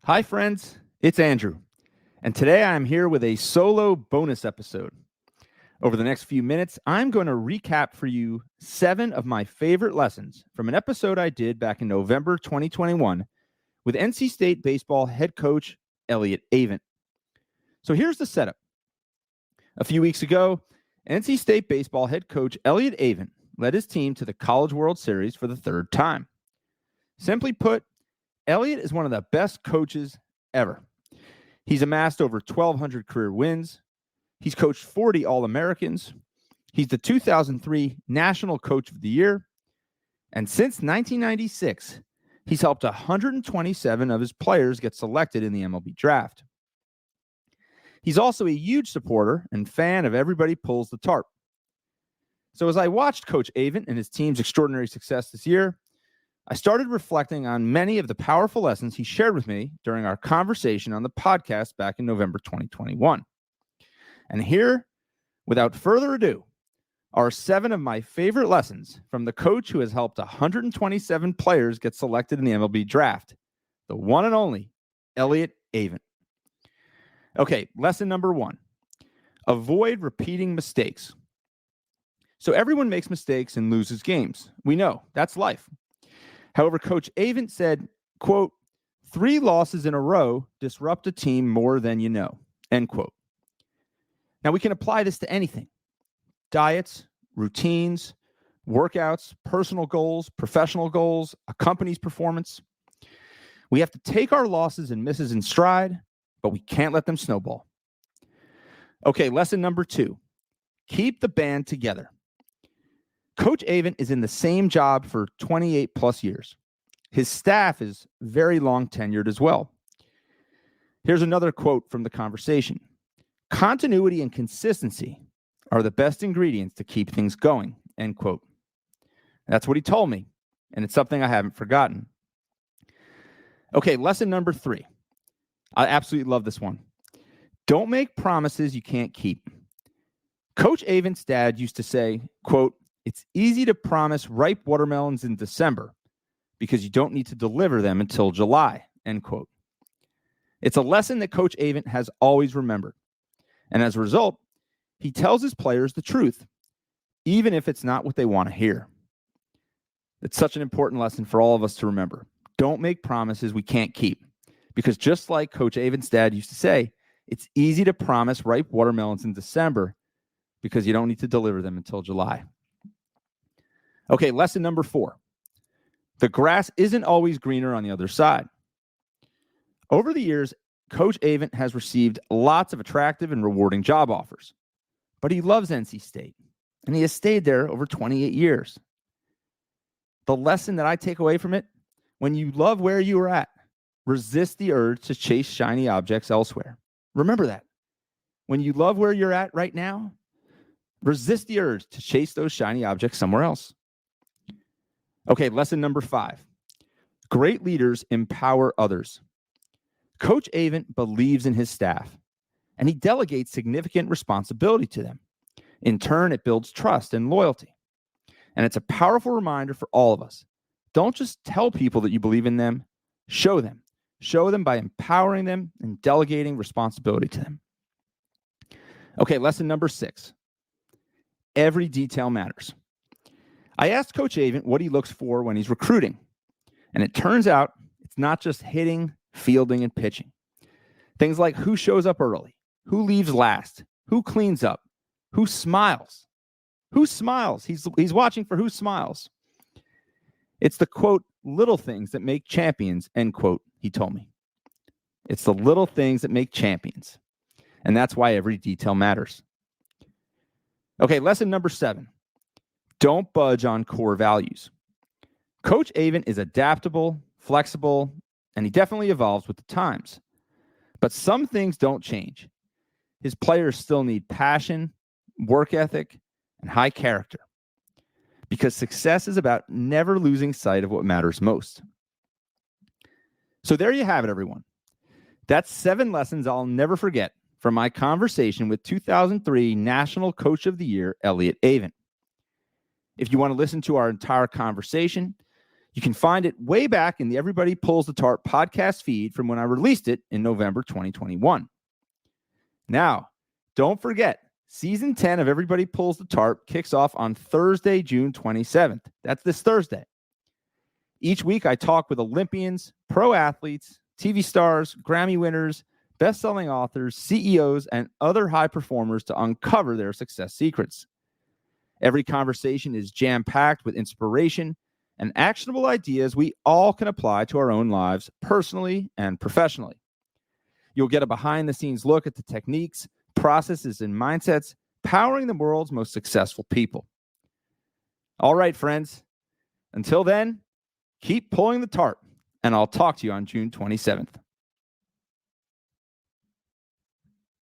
Hi, friends. It's Andrew, and today I'm here with a solo bonus episode. Over the next few minutes, I'm going to recap for you 7 of my favorite lessons from an episode I did back in November 2021 with NC State baseball head coach Elliott Avent. So here's the setup. A few weeks ago, NC State baseball head coach Elliott Avent led his team to the College World Series for the 3rd time. Simply put, Elliott is one of the best coaches ever. He's amassed over 1,200 career wins. He's coached 40 All-Americans. He's the 2003 National Coach of the Year. And since 1996, he's helped 127 of his players get selected in the MLB Draft. He's also a huge supporter and fan of Everybody Pulls The Tarp. So as I watched Coach Avent and his team's extraordinary success this year, I started reflecting on many of the powerful lessons he shared with me during our conversation on the podcast back in November 2021. And here, without further ado, are 7 of my favorite lessons from the coach who has helped 127 players get selected in the MLB Draft, the one and only Elliott Avent. Okay, lesson number 1, avoid repeating mistakes. So everyone makes mistakes and loses games. We know, that's life. However, Coach Avent said, quote, 3 losses in a row disrupt a team more than you know, end quote. Now, we can apply this to anything. Diets, routines, workouts, personal goals, professional goals, a company's performance. We have to take our losses and misses in stride, but we can't let them snowball. Okay, lesson number 2, keep the band together. Coach Avent is in the same job for 28 plus years. His staff is very long tenured as well. Here's another quote from the conversation. Continuity and consistency are the best ingredients to keep things going, end quote. That's what he told me, and it's something I haven't forgotten. Okay, lesson number 3. I absolutely love this one. Don't make promises you can't keep. Coach Avent's dad used to say, quote, it's easy to promise ripe watermelons in December because you don't need to deliver them until July, end quote. It's a lesson that Coach Avent has always remembered. And as a result, he tells his players the truth, even if it's not what they want to hear. It's such an important lesson for all of us to remember. Don't make promises we can't keep. Because just like Coach Avent's dad used to say, it's easy to promise ripe watermelons in December because you don't need to deliver them until July. Okay, lesson number 4. The grass isn't always greener on the other side. Over the years, Coach Avent has received lots of attractive and rewarding job offers, but he loves NC State, and he has stayed there over 28 years. The lesson that I take away from it, when you love where you are at, resist the urge to chase shiny objects elsewhere. Remember that. When you love where you're at right now, resist the urge to chase those shiny objects somewhere else. Okay, lesson number 5. Great leaders empower others. Coach Avent believes in his staff, and he delegates significant responsibility to them. In turn, it builds trust and loyalty. And it's a powerful reminder for all of us. Don't just tell people that you believe in them, show them. Show them by empowering them and delegating responsibility to them. Okay, lesson number 6. Every detail matters. I asked Coach Avent what he looks for when he's recruiting. And it turns out it's not just hitting, fielding, and pitching. Things like who shows up early, who leaves last, who cleans up, who smiles. Who smiles? He's watching for who smiles. It's the, quote, little things that make champions, end quote, he told me. It's the little things that make champions. And that's why every detail matters. Okay, lesson number 7. Don't budge on core values. Coach Avent is adaptable, flexible, and he definitely evolves with the times. But some things don't change. His players still need passion, work ethic, and high character. Because success is about never losing sight of what matters most. So there you have it, everyone. That's 7 lessons I'll never forget from my conversation with 2003 National Coach of the Year, Elliott Avent. If you want to listen to our entire conversation, You can find it way back in the Everybody Pulls the Tarp podcast feed from when I released it in November 2021. Now, don't forget, Season 10 of Everybody Pulls the Tarp kicks off on Thursday, June 27th. That's this Thursday. Each week, I talk with Olympians, pro athletes, TV stars, Grammy winners, best-selling authors, CEOs, and other high performers to uncover their success secrets. Every conversation is jam-packed with inspiration and actionable ideas we all can apply to our own lives, personally and professionally. You'll get a behind-the-scenes look at the techniques, processes, and mindsets powering the world's most successful people. All right, friends. Until then, keep pulling the tarp, and I'll talk to you on June 27th.